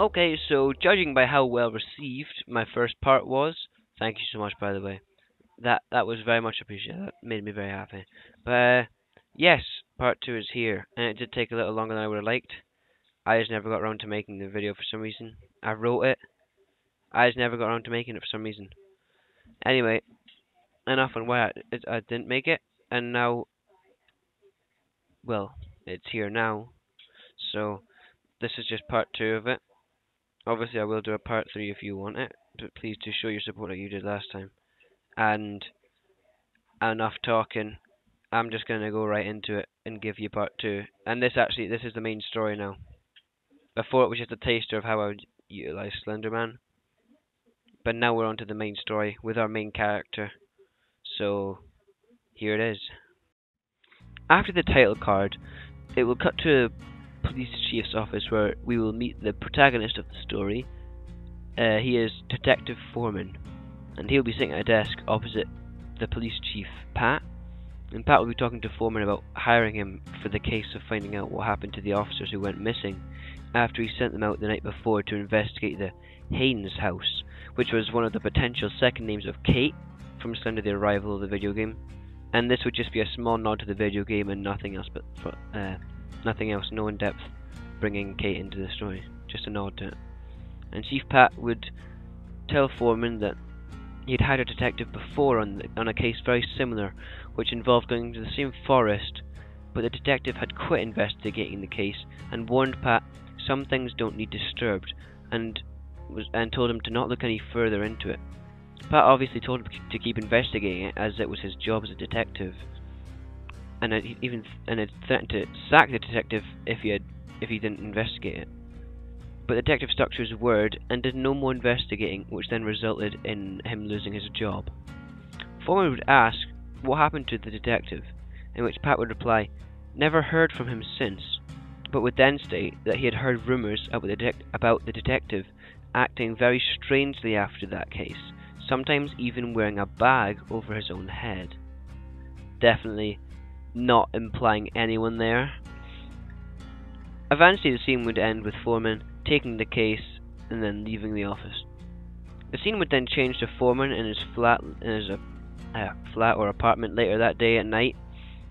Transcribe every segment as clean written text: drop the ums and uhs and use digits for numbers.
Okay, so judging by how well received my first part was, thank you so much, by the way. That was very much appreciated. That made me very happy. But yes, part two is here, and it did take a little longer than I would have liked. I just never got around to making the video for some reason. I wrote it. I just never got around to making it for some reason. Anyway, enough on why I didn't make it, and now, well, it's here now. So this is just part two of it. Obviously, I will do a part three if you want it, but please do show your support like you did last time. And enough talking. I'm just gonna go right into it and give you part two. And this is the main story now. Before it was just a taster of how I would utilize Slender Man, but now we're on to the main story with our main character. So here it is. After the title card, it will cut to a police chief's office where we will meet the protagonist of the story. He is Detective Foreman, and he'll be sitting at a desk opposite the police chief, Pat. And Pat will be talking to Foreman about hiring him for the case of finding out what happened to the officers who went missing after he sent them out the night before to investigate the Haynes house, which was one of the potential second names of Kate from Slender the Arrival of the video game. And this would just be a small nod to the video game and nothing else, nothing else, no in-depth bringing Kate into the story, just a nod to it. And Chief Pat would tell Foreman that he'd hired a detective before on a case very similar, which involved going to the same forest, but the detective had quit investigating the case and warned Pat some things don't need disturbed, and told him to not look any further into it. Pat obviously told him to keep investigating it, as it was his job as a detective, and had threatened to sack the detective if he didn't investigate it. But the detective stuck to his word and did no more investigating, which then resulted in him losing his job. Foreman would ask what happened to the detective, in which Pat would reply, "Never heard from him since," but would then state that he had heard rumours about the detective acting very strangely after that case, sometimes even wearing a bag over his own head. Definitely not implying anyone there. Eventually the scene would end with Foreman taking the case and then leaving the office. The scene would then change to Foreman in his flat or apartment later that day at night,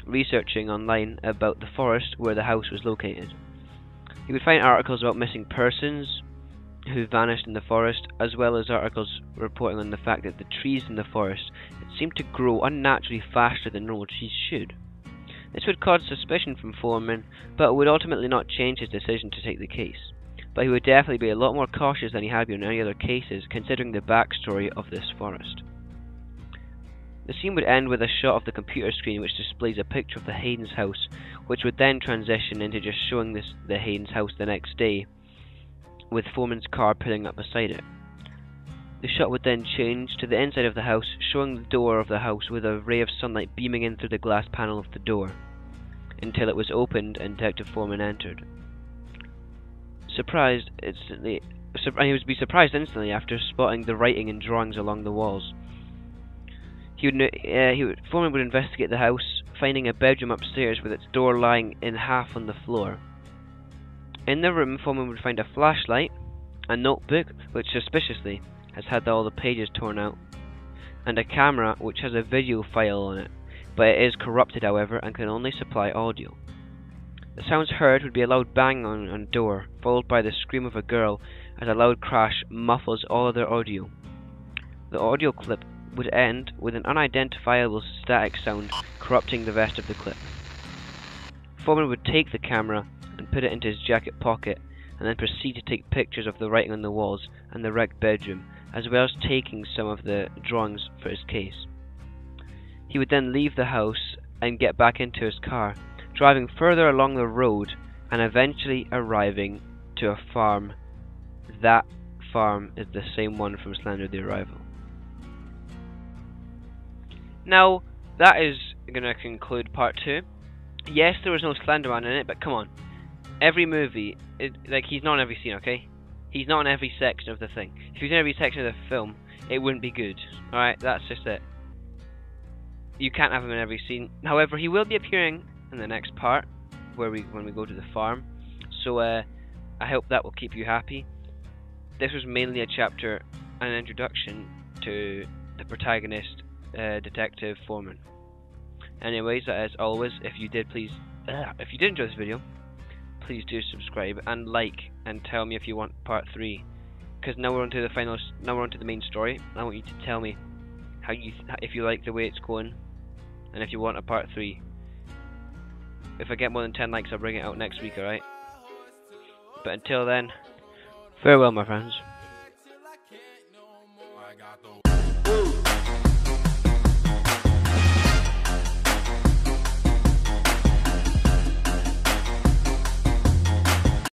researching online about the forest where the house was located. He would find articles about missing persons who vanished in the forest, as well as articles reporting on the fact that the trees in the forest seemed to grow unnaturally faster than normal trees should. This would cause suspicion from Foreman, but would ultimately not change his decision to take the case. But he would definitely be a lot more cautious than he had been in any other cases, considering the backstory of this forest. The scene would end with a shot of the computer screen which displays a picture of the Haynes house, which would then transition into just showing the Haynes house the next day, with Foreman's car pulling up beside it. The shot would then change to the inside of the house, showing the door of the house with a ray of sunlight beaming in through the glass panel of the door, until it was opened and Detective Foreman entered. He would be surprised instantly after spotting the writing and drawings along the walls. Foreman would investigate the house, finding a bedroom upstairs with its door lying in half on the floor. In the room, Foreman would find a flashlight, a notebook which suspiciously has had all the pages torn out, and a camera which has a video file on it, but it is corrupted however and can only supply audio. The sounds heard would be a loud bang on a door, followed by the scream of a girl as a loud crash muffles all other audio. The audio clip would end with an unidentifiable static sound corrupting the rest of the clip. Foreman would take the camera and put it into his jacket pocket, and then proceed to take pictures of the writing on the walls and the wrecked bedroom, as well as taking some of the drawings for his case. He would then leave the house and get back into his car, driving further along the road and eventually arriving to a farm. That farm is the same one from Slender the Arrival. Now, that is going to conclude part 2. Yes, there was no Slender Man in it, but come on. Every movie, he's not in every scene, okay? He's not in every section of the thing. If he was in every section of the film, it wouldn't be good. Alright, that's just it. You can't have him in every scene. However, he will be appearing in the next part, when we go to the farm. So, I hope that will keep you happy. this was mainly a chapter, an introduction to the protagonist, Detective Foreman. Anyways, as always, if you did enjoy this video, please do subscribe and like, and tell me if you want part 3. Because now we're on to the main story. I want you to tell me if you like the way it's going, and if you want a part 3. If I get more than 10 likes, I'll bring it out next week, alright? But until then, farewell, my friends.